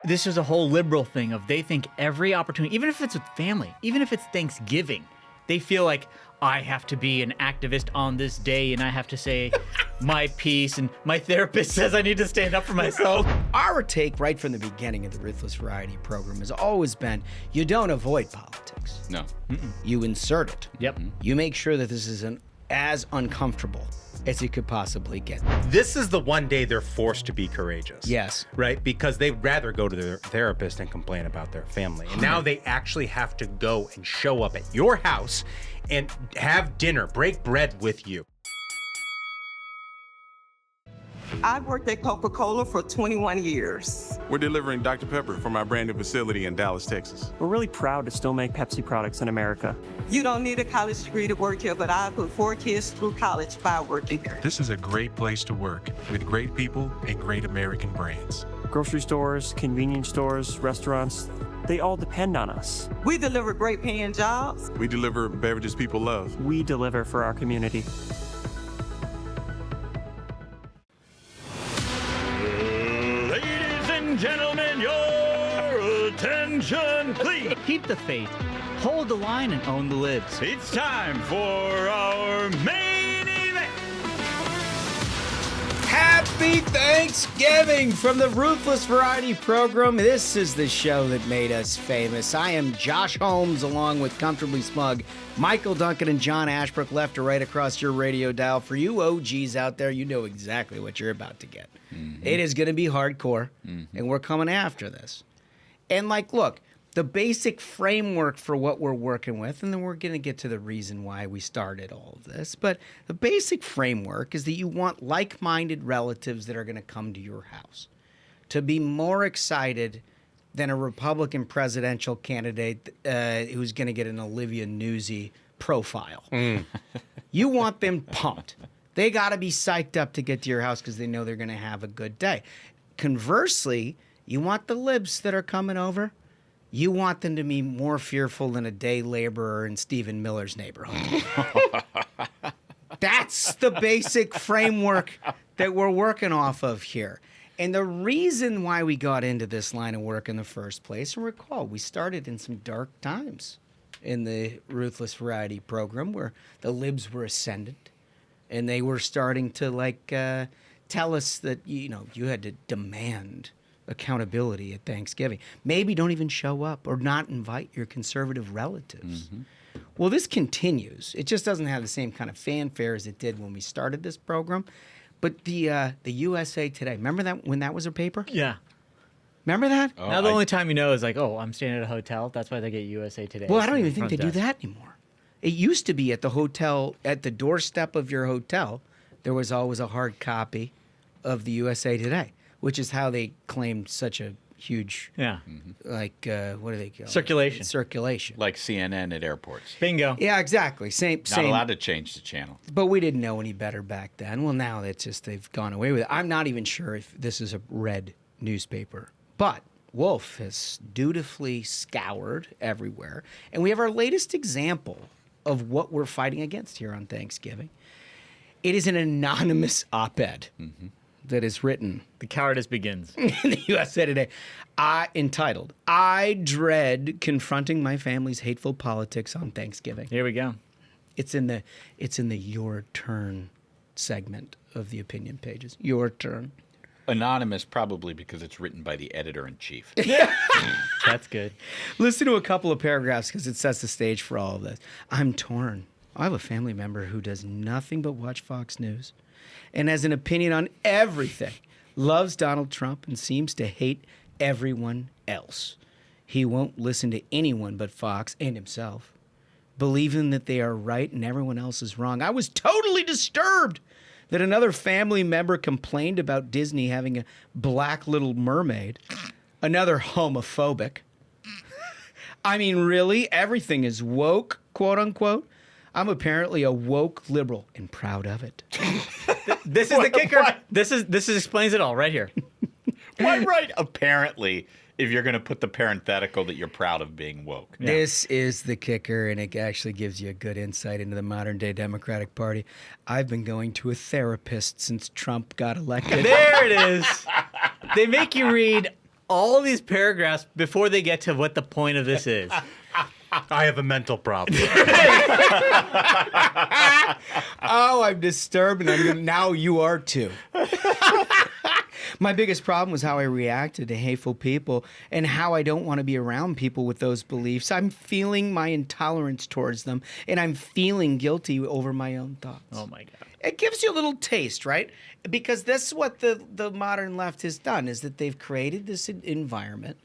This is a whole liberal thing of they think every opportunity, even if it's with family, even if it's Thanksgiving, they feel like I have to be an activist on this day and I have to say my piece and my therapist says I need to stand up for myself. Our take right from the beginning of the Ruthless Variety Program has always been you don't avoid politics. No. You insert it. Yep. You make sure that this is as uncomfortable as it could possibly get. This is the one day they're forced to be courageous. Yes. Right? Because they'd rather go to their therapist and complain about their family. And now they actually have to go and show up at your house and have dinner, break bread with you. I worked at Coca-Cola for 21 years. We're delivering Dr. Pepper from our brand new facility in Dallas, Texas. We're really proud to still make Pepsi products in America. You don't need a college degree to work here, but I put 4 kids through college by working here. This is a great place to work with great people and great American brands. Grocery stores, convenience stores, restaurants, they all depend on us. We deliver great paying jobs. We deliver beverages people love. We deliver for our community. Ladies and gentlemen, your attention, please. Keep the faith, hold the line, and own the libs. It's time for our main event. Happy Thanksgiving from the Ruthless Variety Program. This is the show that made us famous. I am Josh Holmes, along with Comfortably Smug, Michael Duncan, and John Ashbrook, left or right across your radio dial. For you OGs out there, you know exactly what you're about to get. It is going to be hardcore, and we're coming after this. And, look, the basic framework for what we're working with, and then we're going to get to the reason why we started all of this, but the basic framework is that you want like-minded relatives that are going to come to your house to be more excited than a Republican presidential candidate who's going to get an Olivia Newsy profile. You want them pumped. They got to be psyched up to get to your house because they know they're going to have a good day. Conversely, you want the libs that are coming over, you want them to be more fearful than a day laborer in Stephen Miller's neighborhood. That's the basic framework that we're working off of here. And the reason why we got into this line of work in the first place, and recall, we started in some dark times in the Ruthless Variety Program where the libs were ascendant and they were starting to tell us that, you had to demand accountability at Thanksgiving. Maybe don't even show up or not invite your conservative relatives. Well, this continues. It just doesn't have the same kind of fanfare as it did when we started this program. But the USA Today, remember that when that was a paper? Yeah. Remember that? Oh, now the only time you know is I'm staying at a hotel. That's why they get USA Today. Well, I don't even think they do that anymore. It used to be at the hotel, at the doorstep of your hotel, there was always a hard copy of the USA Today, which is how they claimed such a huge, what do they call Circulation. it? Circulation. Like CNN at airports. Bingo. Yeah, exactly. Same. Not allowed to change the channel. But we didn't know any better back then. Well, now it's just they've gone away with it. I'm not even sure if this is a red newspaper. But Wolf has dutifully scoured everywhere. And we have our latest example of what we're fighting against here on Thanksgiving. It is an anonymous op-ed that is written. The cowardice begins. In the USA Today, entitled, "I dread confronting my family's hateful politics on Thanksgiving." Here we go. It's in the Your Turn segment of the opinion pages. Your Turn. Anonymous, probably because it's written by the editor-in-chief. That's good. Listen to a couple of paragraphs because it sets the stage for all of this. "I'm torn. I have a family member who does nothing but watch Fox News and has an opinion on everything, loves Donald Trump, and seems to hate everyone else. He won't listen to anyone but Fox and himself, believing that they are right and everyone else is wrong. I was totally disturbed that another family member complained about Disney having a black Little Mermaid, another homophobic. I mean, really? Everything is woke, quote unquote. I'm apparently a woke liberal and proud of it." This is the kicker. This explains it all right here. Why write apparently if you're going to put the parenthetical that you're proud of being woke? Yeah. This is the kicker, and it actually gives you a good insight into the modern-day Democratic Party. "I've been going to a therapist since Trump got elected." There it is. They make you read all these paragraphs before they get to what the point of this is. I have a mental problem. Oh, I'm disturbed, and now you are too. My biggest problem was how I reacted to hateful people and how I don't want to be around people with those beliefs. I'm feeling my intolerance towards them, and I'm feeling guilty over my own thoughts. Oh, my God. It gives you a little taste, right? Because that's what the modern left has done, is that they've created this environment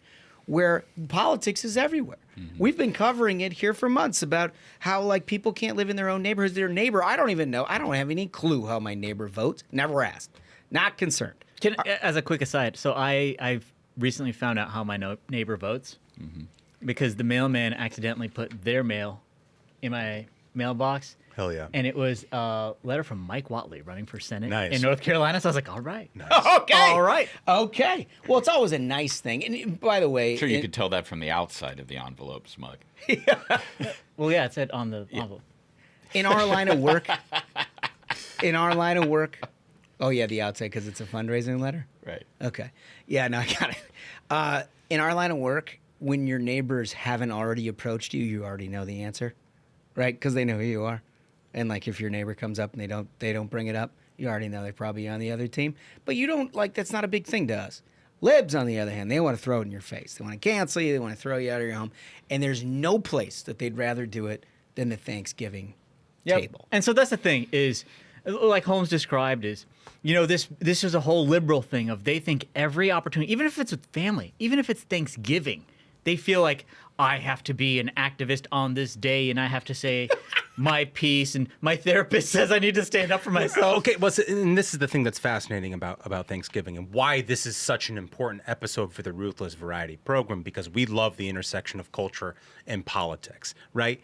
where politics is everywhere. Mm-hmm. We've been covering it here for months about how, like, people can't live in their own neighborhoods. Their neighbor, I don't even know. I don't have any clue how my neighbor votes. Never asked. Not concerned. As a quick aside, so I've recently found out how my neighbor votes because the mailman accidentally put their mail in my mailbox. Hell yeah. And it was a letter from Mike Whatley running for Senate Nice. in North Carolina. So I was like, all right. Nice. Okay. All right. Okay. Well, it's always a nice thing. And by the way, Sure, you could tell that from the outside of the envelope, Smug. Well, yeah, it said on the envelope. in our line of work, oh yeah, the outside because it's a fundraising letter. Right. Okay. Yeah, no, I got it. In our line of work, when your neighbors haven't already approached you, you already know the answer, right? Because they know who you are. And like if your neighbor comes up and they don't bring it up, you already know they're probably on the other team. But you don't, like, that's not a big thing to us. Libs, on the other hand, they want to throw it in your face. They want to cancel you. They want to throw you out of your home. And there's no place that they'd rather do it than the Thanksgiving table. And so that's the thing is, like Holmes described, is, you know, this is a whole liberal thing of they think every opportunity, even if it's with family, even if it's Thanksgiving, they feel like I have to be an activist on this day and I have to say my piece, and my therapist says I need to stand up for myself. Okay, well, and this is the thing that's fascinating about Thanksgiving and why this is such an important episode for the Ruthless Variety Program, because we love the intersection of culture and politics, right?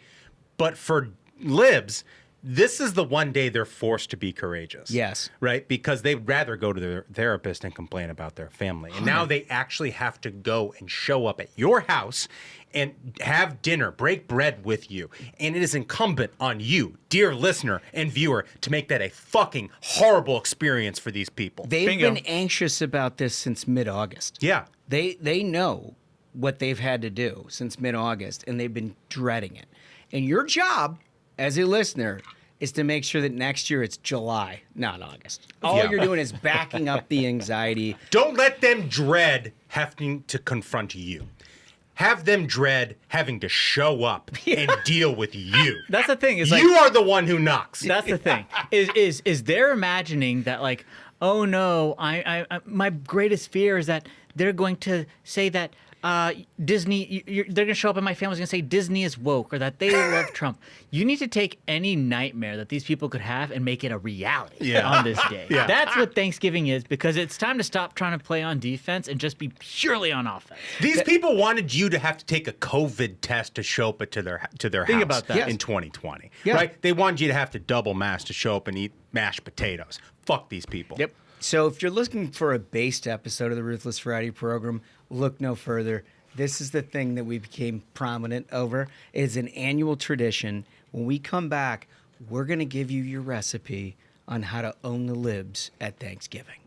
But for libs, this is the one day they're forced to be courageous. Yes. Right? Because they'd rather go to their therapist and complain about their family. And now they actually have to go and show up at your house and have dinner, break bread with you. And it is incumbent on you, dear listener and viewer, to make that a fucking horrible experience for these people. They've been anxious about this since mid-August. Yeah. They know what they've had to do since mid-August, and they've been dreading it. And your job as a listener is to make sure that next year it's July, not August. All you're doing is backing up the anxiety. Don't let them dread having to confront you. Have them dread having to show up and deal with you. That's the thing. Is you are the one who knocks. That's the thing. Is they're imagining that, like, oh no, I my greatest fear is that they're going to say that Disney, they're going to show up and my family's going to say Disney is woke or that they love Trump. You need to take any nightmare that these people could have and make it a reality on this day. Yeah. That's what Thanksgiving is, because it's time to stop trying to play on defense and just be purely on offense. These people wanted you to have to take a COVID test to show up to their house about that. in 2020. Yeah. Right? They wanted you to have to double mask to show up and eat mashed potatoes. Fuck these people. Yep. So if you're looking for a based episode of the Ruthless Variety Program, look no further. This is the thing that we became prominent over. It's an annual tradition. When we come back, we're going to give you your recipe on how to own the libs at Thanksgiving.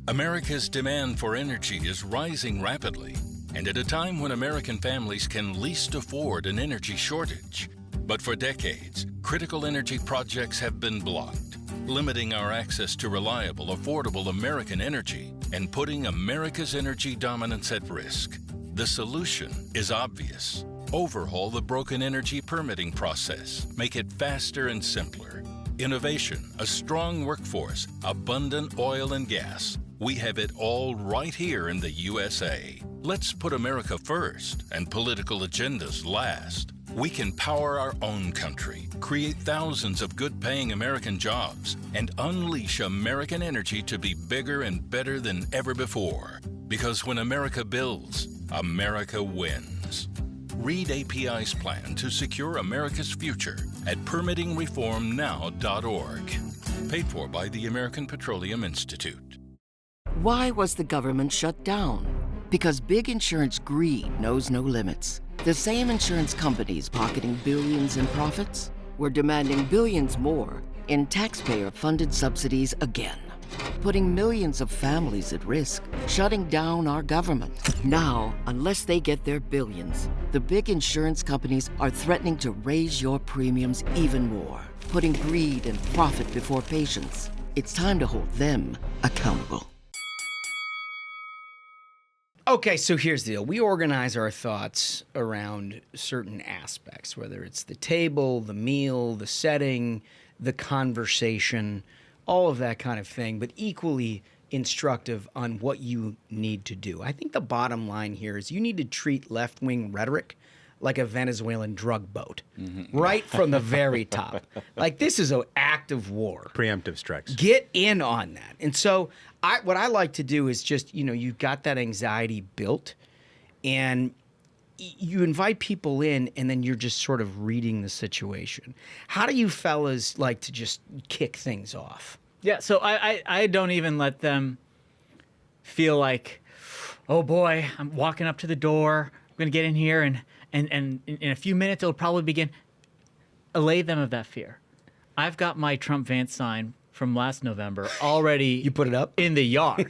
America's demand for energy is rising rapidly, and at a time when American families can least afford an energy shortage. But for decades, critical energy projects have been blocked, limiting our access to reliable, affordable American energy and putting America's energy dominance at risk. The solution is obvious. Overhaul the broken energy permitting process. Make it faster and simpler. Innovation, a strong workforce, abundant oil and gas. We have it all right here in the USA. Let's put America first and political agendas last. We can power our own country, create thousands of good-paying American jobs, and unleash American energy to be bigger and better than ever before. Because when America builds, America wins. Read API's plan to secure America's future at permittingreformnow.org. Paid for by the American Petroleum Institute. Why was the government shut down? Because big insurance greed knows no limits. The same insurance companies pocketing billions in profits were demanding billions more in taxpayer-funded subsidies again. putting millions of families at risk, shutting down our government. Now, unless they get their billions, the big insurance companies are threatening to raise your premiums even more, putting greed and profit before patients. It's time to hold them accountable. Okay, so here's the deal. We organize our thoughts around certain aspects, whether it's the table, the meal, the setting, the conversation, all of that kind of thing, but equally instructive on what you need to do. I think the bottom line here is you need to treat left-wing rhetoric like a Venezuelan drug boat, right from the very top. Like, this is an act of war. Preemptive strikes. Get in on that. And so what I like to do is just, you've got that anxiety built, and you invite people in, and then you're just sort of reading the situation. How do you fellas like to just kick things off? Yeah, so I don't even let them feel like, oh boy, I'm walking up to the door, I'm going to get in here, and in a few minutes it'll probably begin. Allay them of that fear. I've got my Trump Vance sign from last November already. You put it up? In the yard.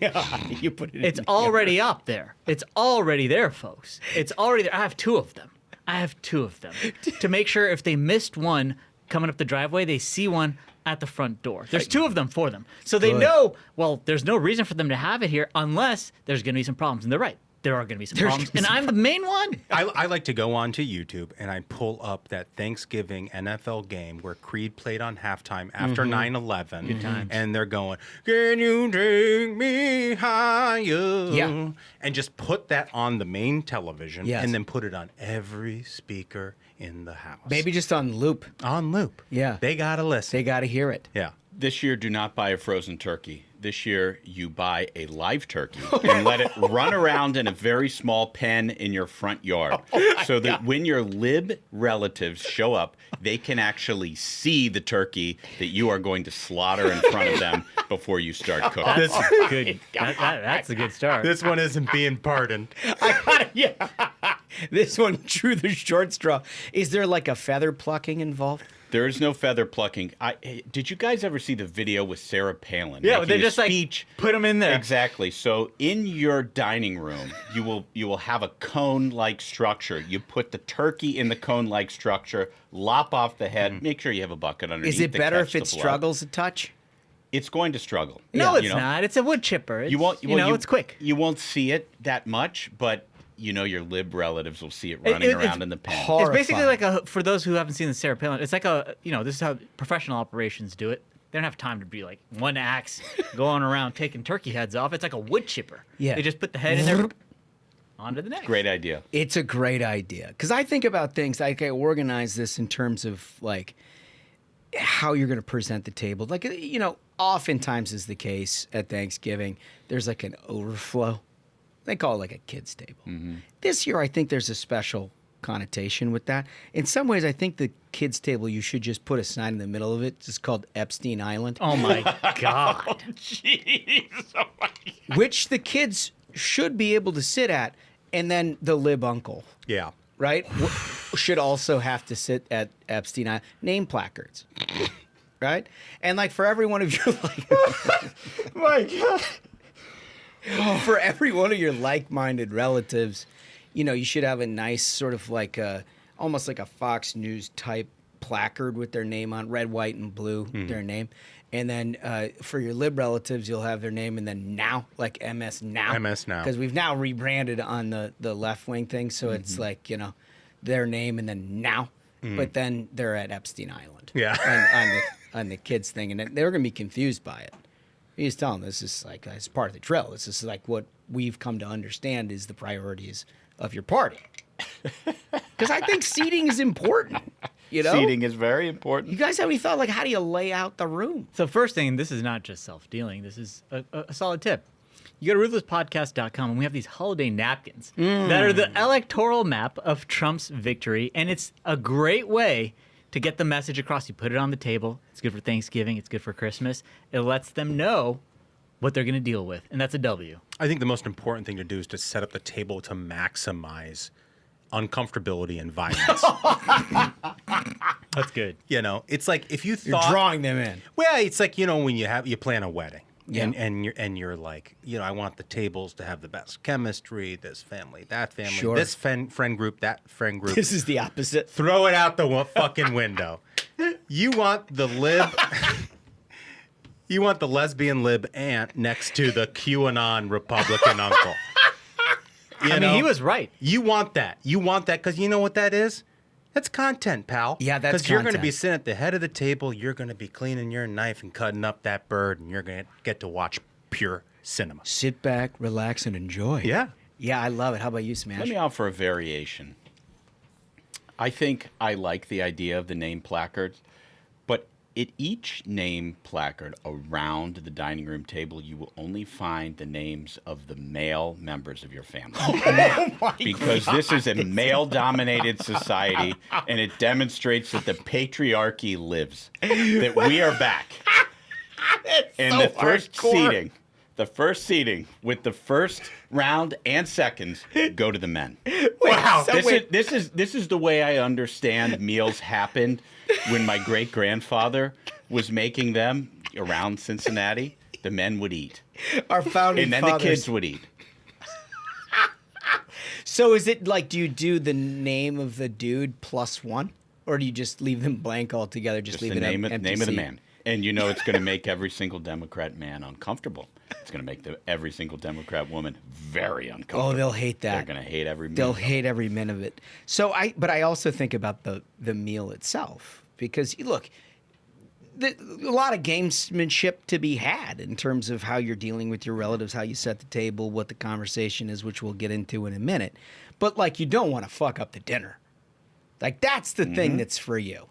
You put it It's already up there. It's already there, folks. It's already there. I have two of them. To make sure if they missed one coming up the driveway, they see one at the front door. There's two of them for them. So they know, well, there's no reason for them to have it here unless there's going to be some problems. And they're right. There are going to be some problems. And I'm the main one. I like to go onto YouTube and I pull up that Thanksgiving NFL game where Creed played on halftime after 9/11. Good times. And they're going, "Can you take me higher?" Yeah. And just put that on the main television Yes. and then put it on every speaker in the house. Maybe just on loop. On loop. Yeah. They got to listen. They got to hear it. Yeah. This year, do not buy a frozen turkey. This year, you buy a live turkey and let it run around in a very small pen in your front yard so that when your lib relatives show up, they can actually see the turkey that you are going to slaughter in front of them before you start cooking. That's good. That's a good start. This one isn't being pardoned. This one drew the short straw. Is there like a feather plucking involved? There is no feather plucking. Did you guys ever see the video with Sarah Palin? Yeah, making they a just speech? like put them in there. Exactly. So in your dining room, you will have a cone-like structure. You put the turkey in the cone-like structure, lop off the head. Make sure you have a bucket underneath. Is it to better catch if the it blood. struggles a touch? It's going to struggle. No, it's not. It's a wood chipper. It's, it's quick. You wwon't see it that much, but your lib relatives will see it running around in the pen. It's basically like for those who haven't seen the Sarah Palin, it's like this is how professional operations do it. They don't have time to be like one axe going around taking turkey heads off. It's like a wood chipper. Yeah. They just put the head in there, on to the next. Great idea. It's a great idea. Because I think about things, I organize this in terms of like how you're going to present the table. Like, oftentimes is the case at Thanksgiving, there's like an overflow. They call it like a kid's table. This year, I think there's a special connotation with that. In some ways, I think the kids' table, you should just put a sign in the middle of it. It's called Epstein Island. Oh, my God. Jeez. Oh my God. Which the kids should be able to sit at, and then the lib uncle. Yeah. Right? Should also have to sit at Epstein Island. Name placards. Right? And like for every one of your my God. For every one of your like-minded relatives, you should have a nice sort of like almost like a Fox News type placard with their name on, red, white, and blue, their name. And then for your lib relatives, you'll have their name and then now, like MS Now. MS Now. Because we've now rebranded on the left-wing thing, so it's like, their name and then now. But then they're at Epstein Island. Yeah. on the kids thing, and they're going to be confused by it. You just tell them this is like it's part of the drill. This is like what we've come to understand is the priorities of your party. Because I think seating is important. Seating is very important. You guys have any thought, like, how do you lay out the room? So first thing, this is not just self-dealing. This is a solid tip. You go to ruthlesspodcast.com, and we have these holiday napkins that are the electoral map of Trump's victory, and it's a great way to get the message across. You put it on the table. It's good for Thanksgiving. It's good for Christmas. It lets them know what they're going to deal with, and that's a W. I think the most important thing to do is to set up the table to maximize uncomfortability and violence. That's good. It's like if you thought You're drawing them in. Well, it's like when you plan a wedding, Yeah. And you're like, I want the tables to have the best chemistry, this family, that family, Sure. this friend group, that friend group. This is the opposite. Throw it out the fucking window. You want the you want the lesbian lib aunt next to the QAnon Republican uncle. He was right. You want that. You want that because you know what that is? That's content, pal. Yeah, that's Because you're going to be content. sitting at the head of the table. You're going to be cleaning your knife and cutting up that bird, and you're going to get to watch pure cinema. Sit back, relax, and enjoy. Yeah. Yeah, I love it. How about you, Smash? Let me offer a variation. I think I like the idea of the name placards, but at each name placard around the dining room table, you will only find the names of the male members of your family. Because this is a male-dominated society, and it demonstrates that the patriarchy lives, that we are back. And the first seating with the first round and seconds go to the men. Wow. This is the way I understand meals happened when my great-grandfather was making them around Cincinnati. The men would eat. Our founding And then fathers. the kids would eat. So is it like, do you do the name of the dude plus one? Or do you just leave them blank altogether? Just leave the it name of the seat? man. And it's going to make every single Democrat man uncomfortable. It's going to make every single Democrat woman very uncomfortable. Oh, they'll hate that. They're going to hate every minute. They'll hate every minute of it. But I also think about the meal itself. Because, look, a lot of gamesmanship to be had in terms of how you're dealing with your relatives, how you set the table, what the conversation is, which we'll get into in a minute. But, like, you don't want to fuck up the dinner. Like, that's the thing that's for you,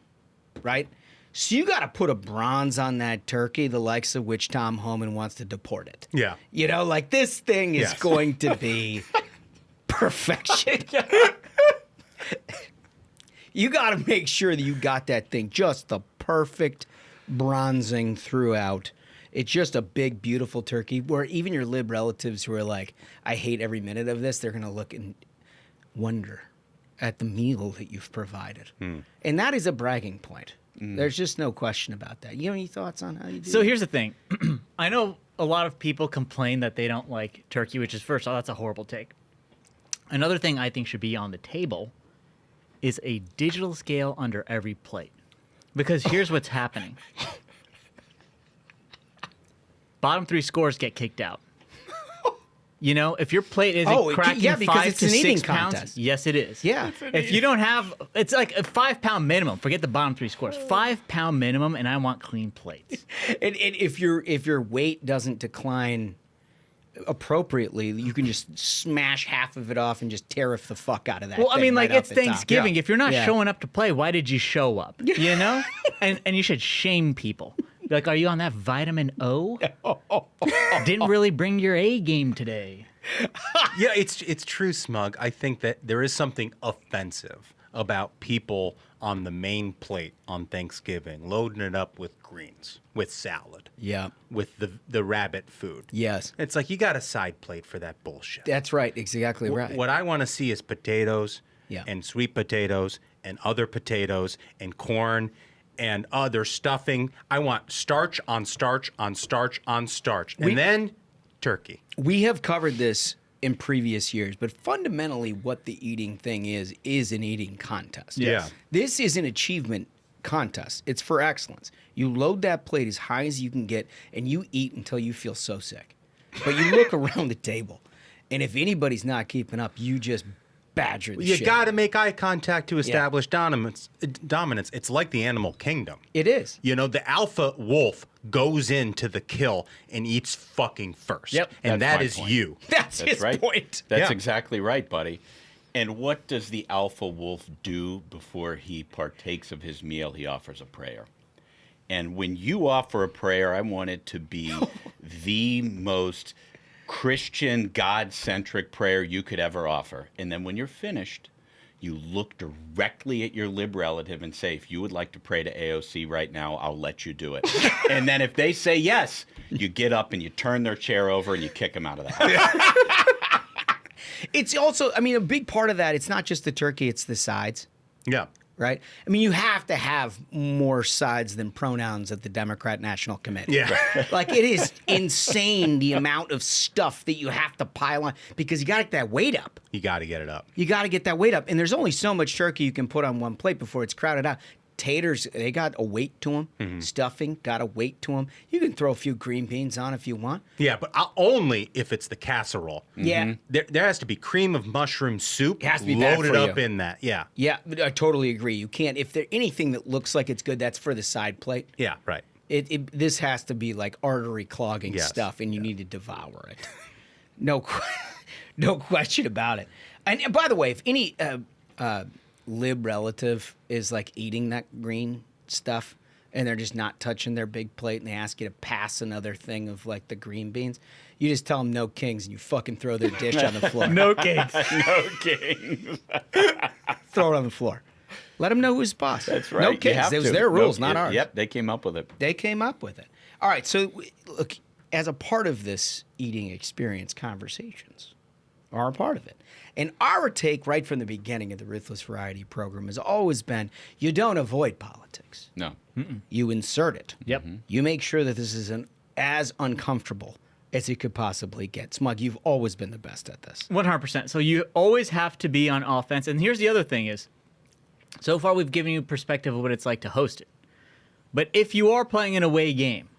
right? So you got to put a bronze on that turkey, the likes of which Tom Homan wants to deport it. Yeah. Like, this thing is Yes. going to be perfection. You got to make sure that you got that thing just the perfect bronzing throughout. It's just a big, beautiful turkey where even your lib relatives who are like, I hate every minute of this, they're going to look and wonder at the meal that you've provided. And that is a bragging point. There's just no question about that. You have any thoughts on how you do So that? here's the thing. I know a lot of people complain that they don't like turkey, which is, first off, that's a horrible take. Another thing I think should be on the table is a digital scale under every plate. Because here's what's happening. Bottom three scores get kicked out. If your plate isn't cracking because 5 it's to an 6 eating pounds, contest. yes, it is. Yeah. If you don't have, it's like a 5-pound minimum. Forget the bottom three scores. 5-pound minimum, and I want clean plates. And if your weight doesn't decline appropriately, you can just smash half of it off and just tear the fuck out of that. Well, I thing mean, right like, off it's the top. Thanksgiving. Yeah. If you're not Yeah. showing up to play, why did you show up? And you should shame people. Like, are you on that vitamin O? Didn't really bring your A game today. Yeah, it's true, Smug. I think that there is something offensive about people on the main plate on Thanksgiving loading it up with greens, with salad, Yeah. with the rabbit food. Yes. It's like you got a side plate for that bullshit. That's right. Exactly right. What I want to see is potatoes Yeah. and sweet potatoes and other potatoes and corn and other stuffing. I want starch on starch on starch on starch. And then turkey. We have covered this in previous years, but fundamentally what the eating thing is an eating contest. Yeah. This is an achievement contest. It's for excellence. You load that plate as high as you can get, and you eat until you feel so sick. But you look around the table, and if anybody's not keeping up, you just badger the You shit. got to make eye contact to establish dominance. It's like the animal kingdom. It is. The alpha wolf goes into the kill and eats fucking first. Yep. And That's that my is point. you. That's his right. point. That's Yeah. exactly right, buddy. And what does the alpha wolf do before he partakes of his meal? He offers a prayer. And when you offer a prayer, I want it to be the most Christian, God-centric prayer you could ever offer. And then when you're finished, you look directly at your lib relative and say, if you would like to pray to AOC right now, I'll let you do it. And then if they say yes, you get up and you turn their chair over and you kick them out of the house. It's also, I mean, a big part of that, it's not just the turkey, it's the sides. Yeah. right? I mean, you have to have more sides than pronouns at the Democrat National Committee. Yeah. Like, it is insane the amount of stuff that you have to pile on because you got to get that weight up. You got to get it up. You got to get that weight up. And there's only so much turkey you can put on one plate before it's crowded out. Taters, they got a weight to them. Mm-hmm. Stuffing, got a weight to them. You can throw a few green beans on if you want. Yeah, but only if it's the casserole. Yeah. There has to be cream of mushroom soup It has to be that loaded for up you. in that. Yeah. Yeah, I totally agree. You can't, if there anything that looks like it's good, that's for the side plate. Yeah, right. This has to be like artery clogging Yes. stuff, and you need to devour it. No question about it. And by the way, if any lib relative is like eating that green stuff and they're just not touching their big plate and they ask you to pass another thing of like the green beans, you just tell them no kings and you fucking throw their dish on the floor. No kings. No kings. Throw it on the floor. Let them know who's boss. That's right. No You kings. have It was to. their rules, No, not ours. Yep, they came up with it. They came up with it. All right, so look, as a part of this eating experience, conversations are a part of it. And our take right from the beginning of the Ruthless Variety Program has always been you don't avoid politics. No. You insert it. Yep. You make sure that this is as uncomfortable as it could possibly get. Smug, you've always been the best at this. 100%. So you always have to be on offense. And here's the other thing is, so far we've given you perspective of what it's like to host it. But if you are playing an away game,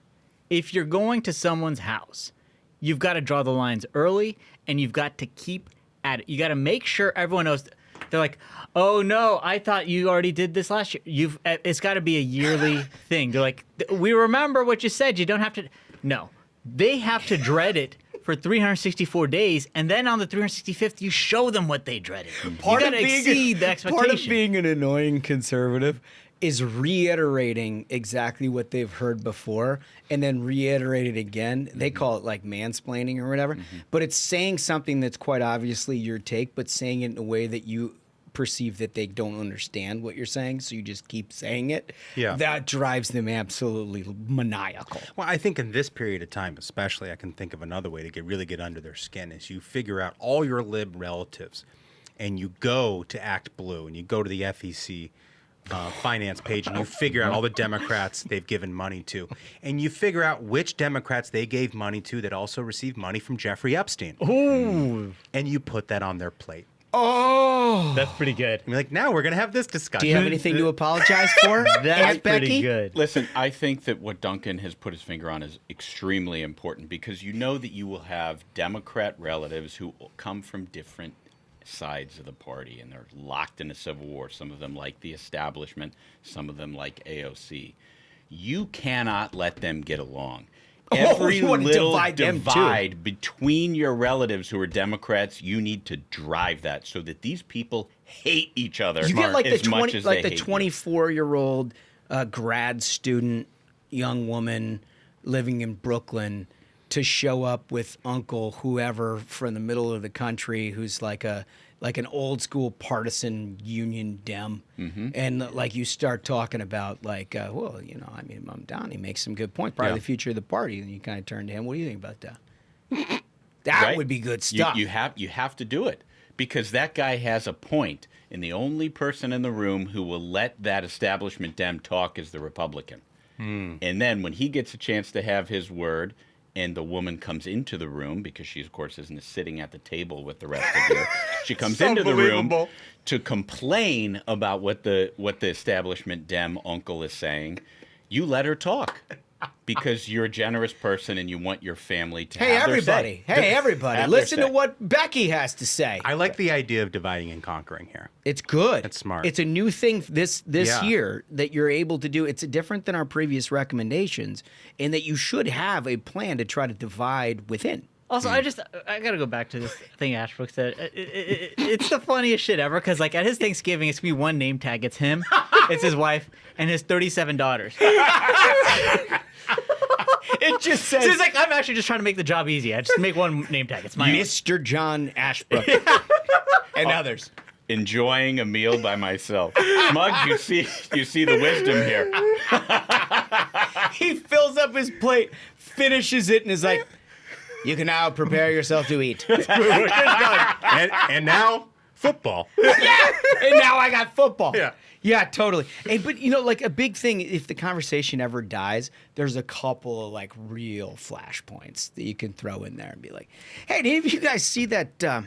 if you're going to someone's house, you've got to draw the lines early and you've got to keep at it. You got to make sure everyone knows. They're like, oh no, I thought you already did this last year. It's got to be a yearly thing. They're like, we remember what you said. You don't have to. No, they have to dread it for 364 days, and then on the 365th, you show them what they dreaded. You got to exceed the expectation. Part of being an annoying conservative is reiterating exactly what they've heard before and then reiterate it again. They call it like mansplaining or whatever, but it's saying something that's quite obviously your take, but saying it in a way that you perceive that they don't understand what you're saying, so you just keep saying it. Yeah. That drives them absolutely maniacal. Well, I think in this period of time, especially, I can think of another way to really get under their skin is you figure out all your lib relatives, and you go to Act Blue, and you go to the FEC finance page, and you figure out all the Democrats they've given money to, and you figure out which Democrats they gave money to that also received money from Jeffrey Epstein. Ooh, And you put that on their plate. Oh, that's pretty good. And you're like, now we're going to have this discussion. do you have anything to apologize for? That's Aunt Becky? pretty good. Listen, I think that what Duncan has put his finger on is extremely important because you know that you will have Democrat relatives who come from different sides of the party and they're locked in a civil war. Some of them like the establishment, some of them like AOC. You cannot let them get along. Every you want to little divide them, too. divide between your relatives who are Democrats, you need to drive that so that these people hate each other You get like as the much 20, as like they the hate you. 24-year-old grad student, young woman living in Brooklyn to show up with Uncle whoever from the middle of the country who's like an old school partisan union dem, and like you start talking about like, well, you know, I mean, Donnie makes some good points, probably Yeah. the future of the party, and you kind of turn to him. What do you think about that? That Right? would be good stuff. You have to do it because that guy has a point, and the only person in the room who will let that establishment dem talk is the Republican. And then when he gets a chance to have his word, and the woman comes into the room because she, of course, isn't sitting at the table with the rest of you. She comes into the room to complain about what the establishment dem uncle is saying. You let her talk because you're a generous person and you want your family to have their say. Hey, everybody, Have their listen to say. what Becky has to say. I like the idea of dividing and conquering here. It's good. It's smart. It's a new thing this Yeah. year that you're able to do. It's different than our previous recommendations in that you should have a plan to try to divide within. Also, I got to go back to this thing Ashbrook said. It's the funniest shit ever because, like, at his Thanksgiving, it's going to be one name tag. It's him, it's his wife, and his 37 daughters. It just So says he's like, I'm actually just trying to make the job easy. I just make one name tag. It's my own. Mr. John Ashbrook and others. Enjoying a meal by myself. Smug, you see the wisdom here. He fills up his plate, finishes it, and is like, you can now prepare yourself to eat. And now, Football. Yeah, and now I got football. Yeah. Yeah, totally. But like a big thing, if the conversation ever dies, there's a couple of like real flashpoints that you can throw in there and be like, hey, did any of you guys see that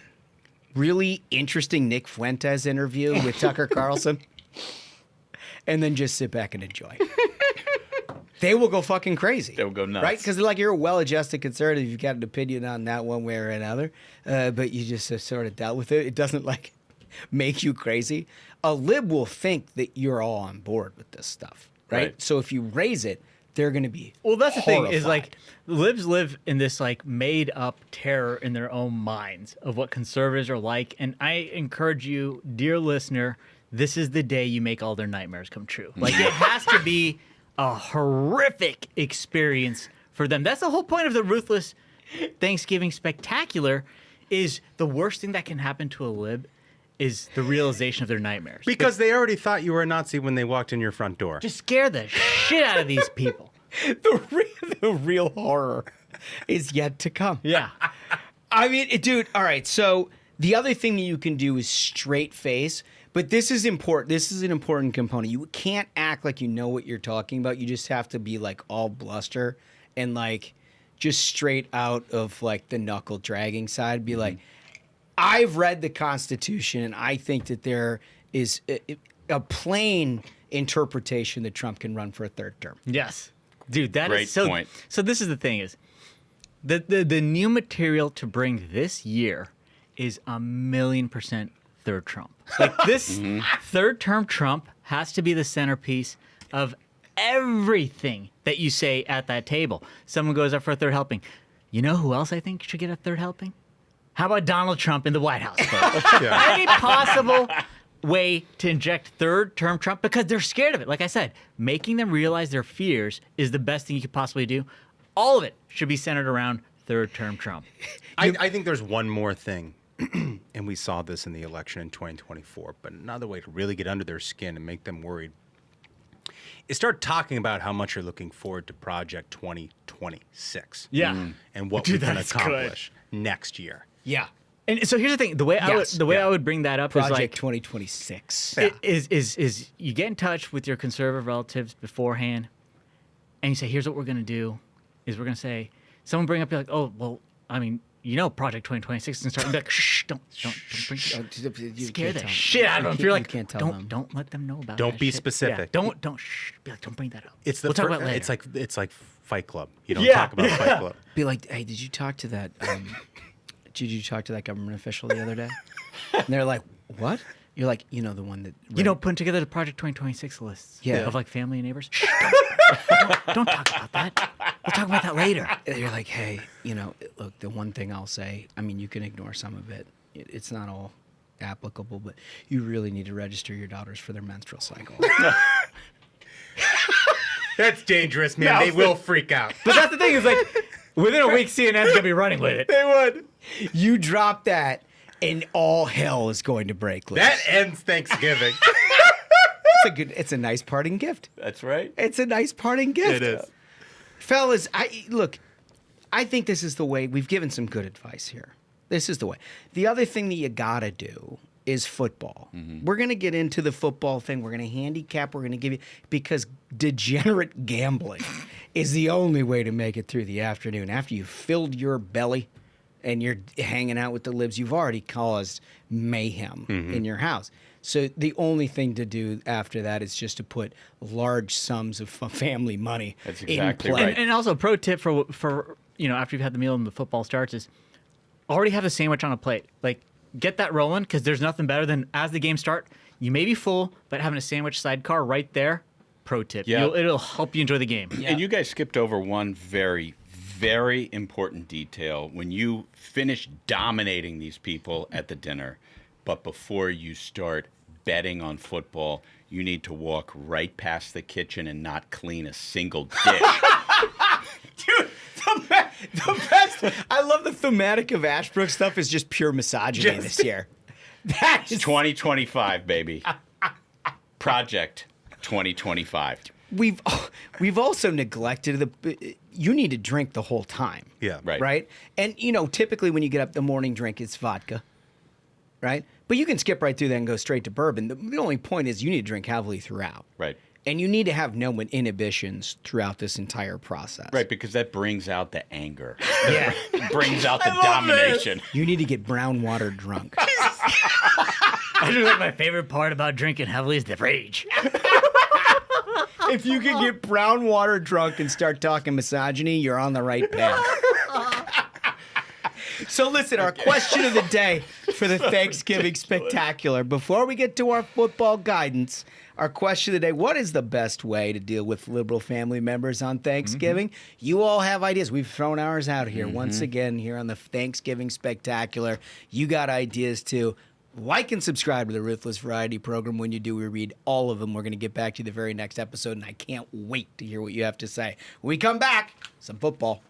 really interesting Nick Fuentes interview with Tucker Carlson? And then just sit back and enjoy. They will go fucking crazy. They'll go nuts. Right? Because like you're a well-adjusted conservative. You've got an opinion on that one way or another. But you just have sort of dealt with it. It doesn't like make you crazy. A lib will think that you're all on board with this stuff. Right? So if you raise it, they're going to be that's the thing is horrified. like libs live in this like made up terror in their own minds of what conservatives are like. And I encourage you, dear listener, this is the day you make all their nightmares come true. Like it has to be a horrific experience for them. That's the whole point of the Ruthless Thanksgiving Spectacular is the worst thing that can happen to a lib is the realization of their nightmares. Because they already thought you were a Nazi when they walked in your front door. Just scare the shit out of these people. The real horror is yet to come. Yeah. I mean, dude, all right. So the other thing that you can do is straight face, but this is important. This is an important component. You can't act like you know what you're talking about. You just have to be like all bluster and like just straight out of like the knuckle dragging side. Be like, I've read the Constitution and I think that there is a plain interpretation that Trump can run for a third term. Yes. Dude, that Great is so point. So this is the thing is the new material to bring this year is 1,000,000% third Trump. Like this third term Trump has to be the centerpiece of everything that you say at that table. Someone goes up for a third helping. You know who else I think should get a third helping? How about Donald Trump in the White House? Any possible way to inject third term Trump because they're scared of it. Like I said, making them realize their fears is the best thing you could possibly do. All of it should be centered around third term Trump. I think there's one more thing, and we saw this in the election in 2024, but another way to really get under their skin and make them worried is start talking about how much you're looking forward to Project 2026. Yeah. And what Dude, we can that's accomplish next year. Yeah. And so here's the thing: the way I would bring that up Project is like 2026. is you get in touch with your conservative relatives beforehand, and you say, "Here's what we're gonna do: is we're gonna say someone bring up, you're like, oh well, I mean, you know, Project 2026 and start and be like, shh, don't bring scare the shit out of them. If you're like, don't let them know about. Don't that be shit. specific. Yeah, don't be like, don't bring that up. It's the we'll talk about it later. It's like Fight Club. You don't talk about Fight Club. Be like, hey, did you talk to that? Did you talk to that government official the other day? And they're like, what? You're like, you know, the one that putting together the Project 2026 lists of like family and neighbors. Shh, don't talk about that. We'll talk about that later. And you're like, hey, you know, look, the one thing I'll say, I mean, you can ignore some of it. It's not all applicable, but you really need to register your daughters for their menstrual cycle. That's dangerous, man. They will freak out. But that's the thing is like, within a week, CNN's gonna be running with it. They would. You drop that, and all hell is going to break loose. That ends Thanksgiving. It's a nice parting gift. That's right. It's a nice parting gift. It is. Fellas, I think this is the way. We've given some good advice here. This is the way. The other thing that you gotta do is football. We're gonna get into the football thing. We're gonna handicap. We're gonna give you, because degenerate gambling is the only way to make it through the afternoon. After you've filled your belly and you're hanging out with the libs, you've already caused mayhem in your house. So the only thing to do after that is just to put large sums of family money That's exactly in play. right. And also, pro tip for after you've had the meal and the football starts is already have a sandwich on a plate. Like, get that rolling, because there's nothing better than as the game start, you may be full, but having a sandwich sidecar right there. Pro tip. Yeah. It'll help you enjoy the game. Yeah. And you guys skipped over one very, very important detail when you finish dominating these people at the dinner, but before you start betting on football, you need to walk right past the kitchen and not clean a single dish. Dude, the best. I love the thematic of Ashbrook stuff is just pure misogyny this year. That is 2025, baby. Project 2025. We've also neglected you need to drink the whole time. Yeah. Right. Right? And typically when you get up, the morning drink is vodka. right? But you can skip right through that and go straight to bourbon. The only point is you need to drink heavily throughout. Right. And you need to have no inhibitions throughout this entire process. Right, because that brings out the anger. Yeah. Brings out the domination. You need to get brown water drunk. I do like my favorite part about drinking heavily is the rage. If you can get brown water drunk and start talking misogyny, you're on the right path. So listen, our question of the day for the Thanksgiving Spectacular. Before we get to our football guidance, our question of the day, what is the best way to deal with liberal family members on Thanksgiving? You all have ideas. We've thrown ours out here once again here on the Thanksgiving Spectacular. You got ideas too. Like and subscribe to the Ruthless Variety Program. When you do, we read all of them. We're going to get back to you the very next episode, and I can't wait to hear what you have to say. When we come back, some football.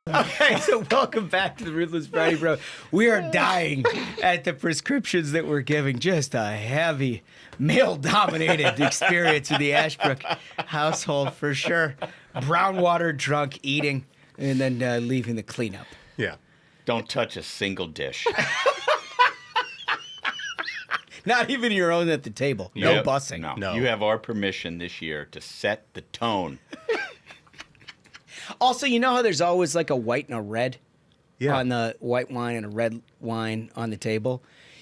Okay, so welcome back to the Ruthless Variety Program. We are dying at the prescriptions that we're giving. Just a heavy, male-dominated experience in the Ashbrook household for sure. Brown water drunk eating. And then leaving the cleanup. Yeah. Don't touch a single dish. Not even your own at the table. No bussing. No. You have our permission this year to set the tone. Also, you know how there's always like a white and a red Yeah. on the white wine and a red wine on the table?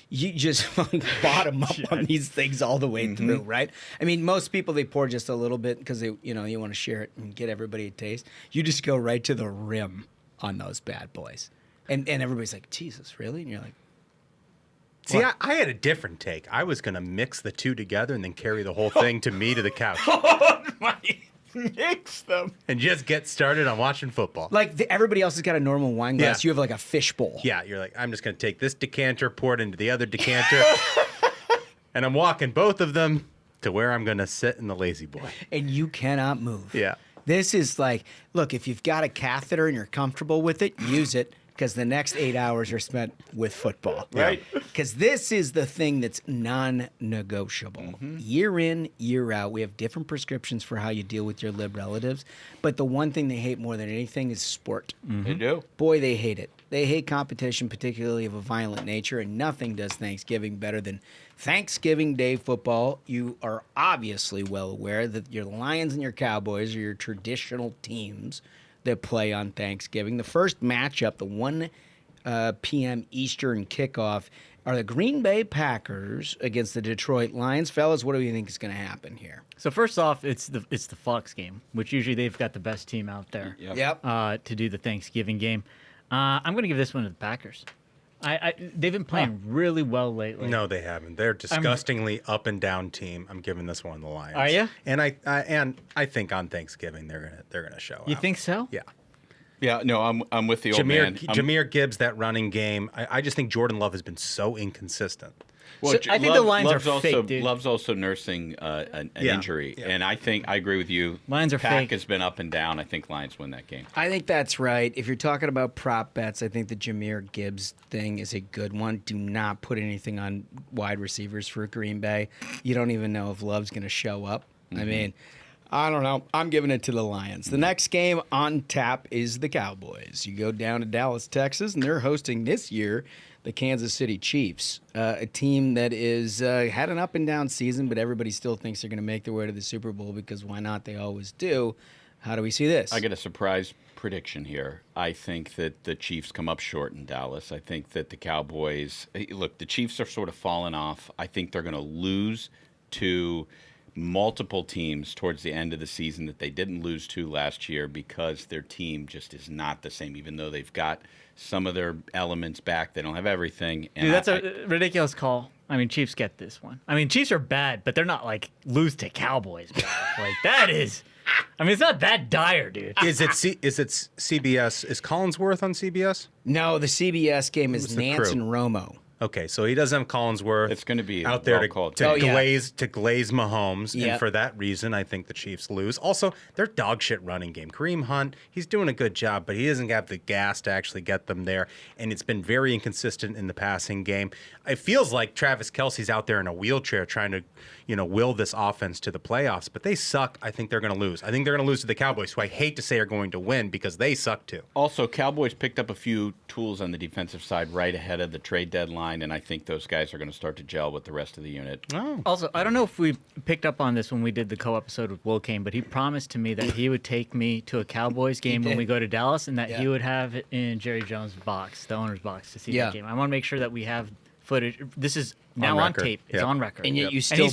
You just bottom up on these things all the way through, right? I mean, most people, they pour just a little bit because they, you want to share it and get everybody a taste. You just go right to the rim on those bad boys. And everybody's like, Jesus, really? And you're like, See, I had a different take. I was going to mix the two together and then carry the whole thing to me to the couch. Mix them. And just get started on watching football. like everybody else has got a normal wine glass. Yeah. You have like a fish bowl. Yeah, you're like, I'm just going to take this decanter, pour it into the other decanter, and I'm walking both of them to where I'm going to sit in the lazy boy. And you cannot move. Yeah. This is like, look, if you've got a catheter and you're comfortable with it, use it, because the next 8 hours are spent with football. Right. Because this is the thing that's non-negotiable. Year in, year out, we have different prescriptions for how you deal with your lib relatives. But the one thing they hate more than anything is sport. They do. Boy, they hate it. They hate competition, particularly of a violent nature, and nothing does Thanksgiving better than Thanksgiving Day football. You are obviously well aware that your Lions and your Cowboys are your traditional teams that play on Thanksgiving. The first matchup, the 1 p.m. Eastern kickoff, are the Green Bay Packers against the Detroit Lions. Fellas, what do you think is going to happen here? So first off, it's the Fox game, which usually they've got the best team out there. Yep. To do the Thanksgiving game. I'm going to give this one to the Packers. They've been playing really well lately. No, they haven't. They're disgustingly up and down team. I'm giving this one the Lions. Are you? And I think on Thanksgiving they're gonna show out. You think so? Yeah. Yeah, no, I'm with the old man. Jahmyr Gibbs, that running game. I just think Jordan Love has been so inconsistent. Well, So I think the Lions Love's are also, fake, dude. Love's also nursing an injury, and I agree with you. Lions are Pack fake. has been up and down. I think Lions win that game. I think that's right. If you're talking about prop bets, I think the Jahmyr Gibbs thing is a good one. Do not put anything on wide receivers for Green Bay. You don't even know if Love's going to show up. I mean, I don't know. I'm giving it to the Lions. The next game on tap is the Cowboys. You go down to Dallas, Texas, and they're hosting this year the Kansas City Chiefs, a team that is had an up and down season, but everybody still thinks they're going to make their way to the Super Bowl because why not? They always do. How do we see this? I get a surprise prediction here. I think that the Chiefs come up short in Dallas. I think that the Cowboys, look, the Chiefs are sort of falling off. I think they're going to lose to multiple teams towards the end of the season that they didn't lose to last year because their team just is not the same, even though they've got some of their elements back. They don't have everything. And Dude, that's a ridiculous call. I mean, Chiefs get this one. I mean, Chiefs are bad, but they're not like lose to Cowboys bad. Like that is, I mean, it's not that dire, dude. Is it CBS? Is Collinsworth on CBS? No, the CBS game is Who's the Nance crew? and Romo. Okay, so he doesn't have Collinsworth. It's going to be out there well to glaze Mahomes, and for that reason, I think the Chiefs lose. Also, they're dog shit running game. Kareem Hunt, he's doing a good job, but he doesn't have the gas to actually get them there, and it's been very inconsistent in the passing game. It feels like Travis Kelce's out there in a wheelchair trying to, will this offense to the playoffs, but they suck. I think they're going to lose. I think they're going to lose to the Cowboys, who I hate to say are going to win because they suck too. Also, Cowboys picked up a few tools on the defensive side right ahead of the trade deadline, and I think those guys are going to start to gel with the rest of the unit. Oh. Also, I don't know if we picked up on this when we did the co-episode with Will Kane, but he promised to me that he would take me to a Cowboys game when we go to Dallas, and that he would have it in Jerry Jones' box, the owner's box, to see that game. I want to make sure that we have footage. This is now on tape. It's on record. And yet you still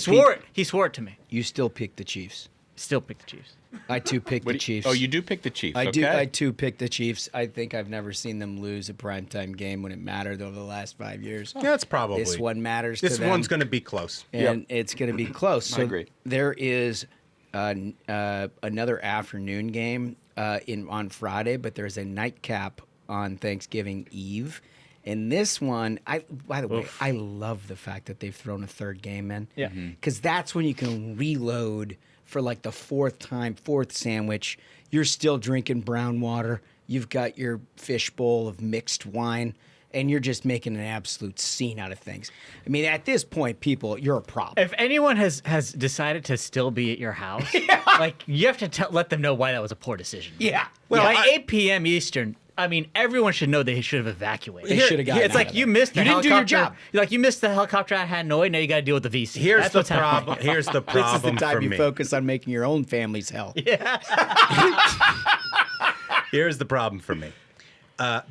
he swore it to me. You still picked the Chiefs. Still pick the Chiefs. I too picked the Chiefs. Oh, you do pick the Chiefs. I okay. do. I too pick the Chiefs. I think I've never seen them lose a primetime game when it mattered over the last 5 years. Yeah, it's probably this one matters. To them. This one's going to be close, and it's going to be close. So I agree. There is another afternoon game on Friday, but there's a nightcap on Thanksgiving Eve. And this one, by the way, I love the fact that they've thrown a third game in. Yeah. Because that's when you can reload for like the fourth sandwich. You're still drinking brown water. You've got your fish bowl of mixed wine, and you're just making an absolute scene out of things. I mean, at this point, people, you're a problem. If anyone has decided to still be at your house, like you have to let them know why that was a poor decision. Yeah. Well, by 8 p.m. Eastern, I mean, everyone should know they should have evacuated. They should have gotten It's out like of you there. missed the You didn't do helicopter. your job. Like you missed the helicopter at Hanoi. Now you got to deal with the VC. Here's That's the what's happening. problem. Here's the This is the problem time for you me. focus on making your own family's hell. Here's the problem for me.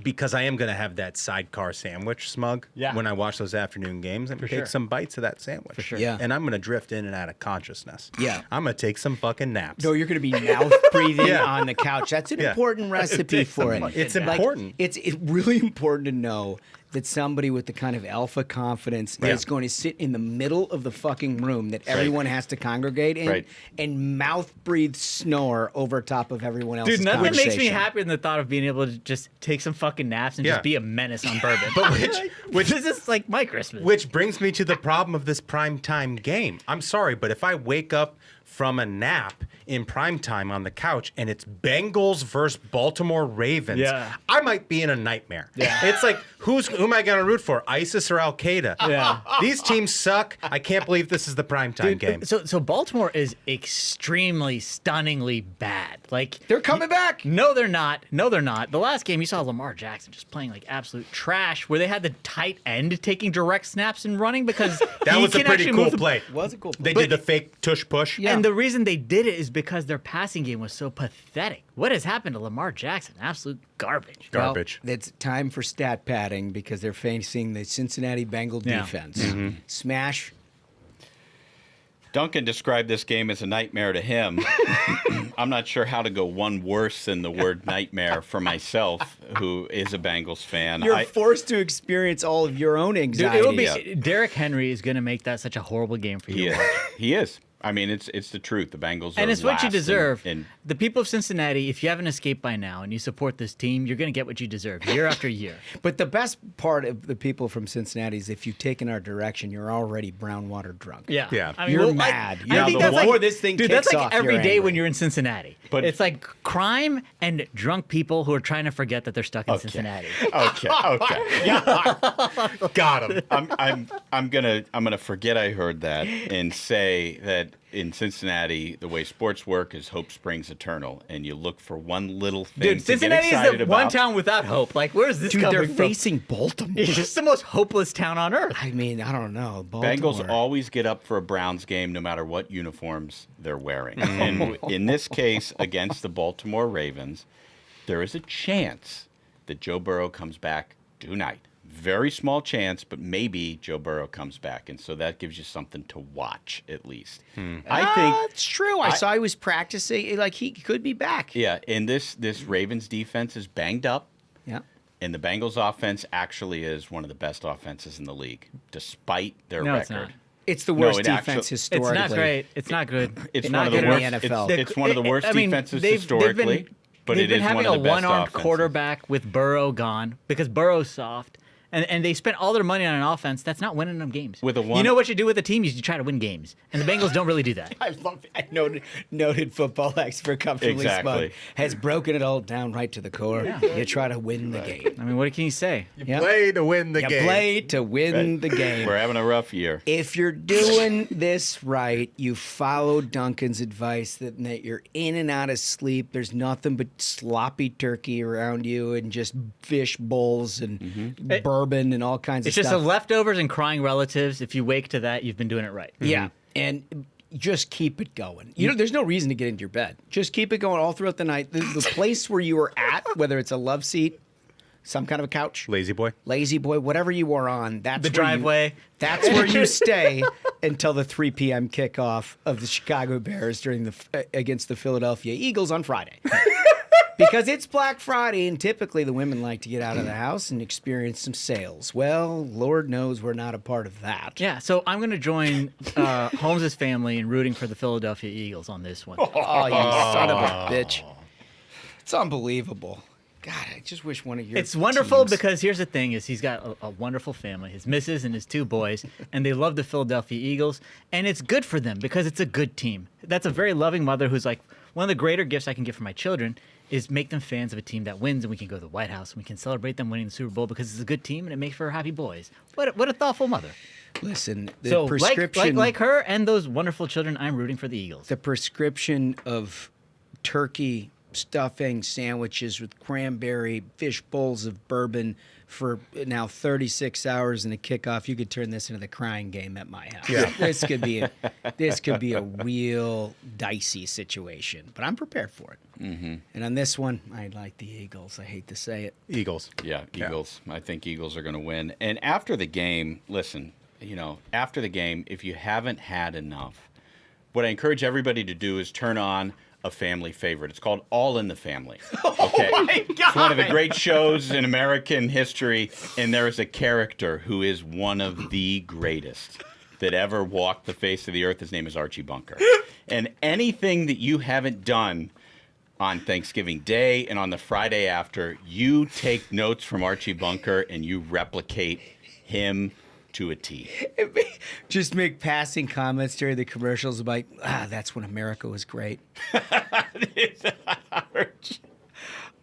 Because I am going to have that sidecar sandwich, Smug, when I watch those afternoon games. I'm going to take some bites of that sandwich. For sure. Yeah. And I'm going to drift in and out of consciousness. Yeah. I'm going to take some fucking naps. No, you're going to be mouth breathing on the couch. That's an important recipe for it. It's Like, important. It's really important to know that somebody with the kind of alpha confidence is going to sit in the middle of the fucking room that everyone has to congregate in and mouth breathe snore over top of everyone else's Dude, nothing makes me conversation. happier than the thought of being able to just take some fucking naps and just be a menace on bourbon. But which this is like my Christmas. Which brings me to the problem of this primetime game. I'm sorry, but if I wake up from a nap in primetime on the couch and it's Bengals versus Baltimore Ravens, I might be in a nightmare. Yeah. It's like, who am I going to root for, ISIS or Al Qaeda? Yeah. These teams suck. I can't believe this is the primetime game. So Baltimore is extremely, stunningly bad. Like They're coming back. No, they're not. No, they're not. The last game, you saw Lamar Jackson just playing like absolute trash, where they had the tight end taking direct snaps and running because That was a pretty cool play. It was a cool play. They did the fake tush push. Yeah. And the reason they did it is because their passing game was so pathetic. What has happened to Lamar Jackson? Absolute garbage. Garbage. Well, it's time for stat padding because they're facing the Cincinnati Bengal defense. Smash. Duncan described this game as a nightmare to him. I'm not sure how to go one worse than the word nightmare for myself, who is a Bengals fan. You're forced to experience all of your own Dude, anxiety. it will be Derrick Henry is going to make that such a horrible game for you. He is. I mean, it's the truth. The Bengals are And it's what you last deserve. in- The people of Cincinnati, if you haven't escaped by now and you support this team, you're going to get what you deserve year after year. But the best part of the people from Cincinnati is if you take in our direction, you're already brown water drunk. Yeah. Yeah. I mean, You're well, mad. I think that's before like, this thing dude, kicks that's like off, every you're day angry. when you're in Cincinnati. But- it's like crime and drunk people who are trying to forget that they're stuck in Cincinnati. Okay. Got him. I'm gonna forget I heard that and say that in Cincinnati, the way sports work is hope springs eternal, and you look for one little thing Dude, to Cincinnati get is excited the about. one town without hope. Like, where's this Dude, coming they're from? facing Baltimore. It's just the most hopeless town on earth. I mean, I don't know. Baltimore. Bengals always get up for a Browns game no matter what uniforms they're wearing. And in this case, against the Baltimore Ravens, there is a chance that Joe Burrow comes back tonight. Very small chance, but maybe Joe Burrow comes back. And so that gives you something to watch, at least. I think it's true. I saw he was practicing. Like, he could be back. Yeah, and this Ravens defense is banged up. Yeah. And the Bengals offense actually is one of the best offenses in the league, despite their No, it's record. not. It's the worst it defense actually- It's historically. not great. It's not good. It's Not one of the good worst. in the NFL. It's one of the worst I mean, defenses they've historically, but they've it been is having one of the a best one-armed offenses. quarterback with Burrow gone because Burrow's soft, and they spent all their money on an offense that's not winning them games. With a one- You know what you do with a team? You try to win games. And the Bengals don't really do that. I love it. Noted football expert Comfortably Smug has broken it all down right to the core. You try to win the game. I mean, what can you say? You play to win the game. You play to win the game. We're having a rough year. If you're doing this right, you follow Duncan's advice that you're in and out of sleep. There's nothing but sloppy turkey around you and just fish bowls and bourbon and all kinds of It's stuff. just the leftovers and crying relatives. If you wake to that, you've been doing it right. Yeah. And just keep it going. You know, there's no reason to get into your bed. Just keep it going all throughout the night. The place where you are at, whether it's a love seat, some kind of a couch, Lazy boy, whatever you are on, that's The where driveway. That's where you stay until the 3 p.m. kickoff of the Chicago Bears against the Philadelphia Eagles on Friday. Because it's Black Friday, and typically the women like to get out of the house and experience some sales. Well, Lord knows we're not a part of that. Yeah, so I'm going to join Holmes' family in rooting for the Philadelphia Eagles on this one. Oh, you son of a bitch. It's unbelievable. God, I just wish one of your It's wonderful teams- because here's the thing is he's got a wonderful family, his missus and his 2 boys, and they love the Philadelphia Eagles, and it's good for them because it's a good team. That's a very loving mother who's like, one of the greater gifts I can give for my children is make them fans of a team that wins, and we can go to the White House and we can celebrate them winning the Super Bowl because it's a good team and it makes for happy boys. What a thoughtful mother. Listen, the So prescription... like her and those wonderful children, I'm rooting for the Eagles. The prescription of turkey stuffing sandwiches with cranberry, fish bowls of bourbon for now 36 hours and a kickoff. You could turn this into the crying game at my house. Yeah. This could be a real dicey situation, but I'm prepared for it. Mm-hmm. And on this one, I like the Eagles. I hate to say it. Eagles. Yeah, Eagles. I think Eagles are going to win. And after the game, listen, after the game, if you haven't had enough, what I encourage everybody to do is turn on a family favorite. It's called All in the Family. Okay. Oh my God. It's one of the great shows in American history, and there is a character who is one of the greatest that ever walked the face of the earth. His name is Archie Bunker. And anything that you haven't done on Thanksgiving Day and on the Friday after, you take notes from Archie Bunker and you replicate him to a T. Just make passing comments during the commercials about, that's when America was great.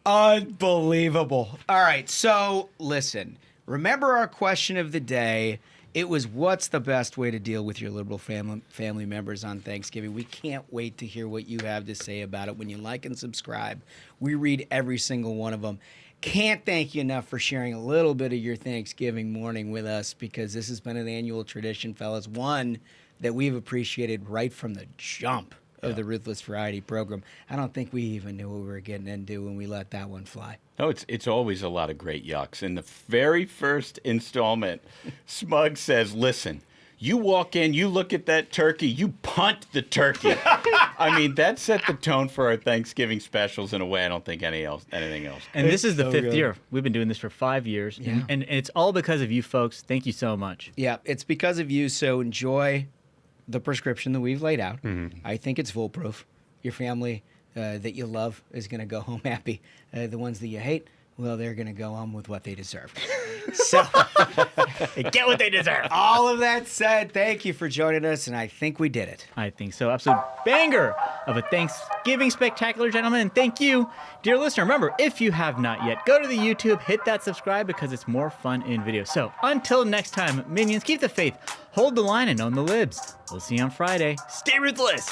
Unbelievable. All right, so listen. Remember our question of the day. It was, what's the best way to deal with your liberal family members on Thanksgiving? We can't wait to hear what you have to say about it. When you like and subscribe, we read every single one of them. Can't thank you enough for sharing a little bit of your Thanksgiving morning with us, because this has been an annual tradition, fellas. One that we've appreciated right from the jump of the Ruthless Variety Program. I don't think we even knew what we were getting into when we let that one fly. No, it's always a lot of great yucks. In the very first installment, Smug says, listen, you walk in, you look at that turkey, you punt the turkey. I mean, that set the tone for our Thanksgiving specials in a way I don't think anything else. And this is the so 5th good. year. We've been doing this for 5 years. Yeah. And it's all because of you folks. Thank you so much. Yeah, it's because of you, so enjoy the prescription that we've laid out. Mm-hmm. I think it's foolproof. Your family that you love is going to go home happy. The ones that you hate, well, they're going to go home with what they deserve. So, Get what they deserve. all of that said, thank you for joining us, and I think we did it. I think so. Absolute banger of a Thanksgiving spectacular, gentlemen. And thank you, dear listener. Remember, if you have not yet, go to the YouTube, hit that subscribe because it's more fun in video. So until next time, minions, keep the faith, hold the line, and own the libs. We'll see you on Friday. Stay ruthless.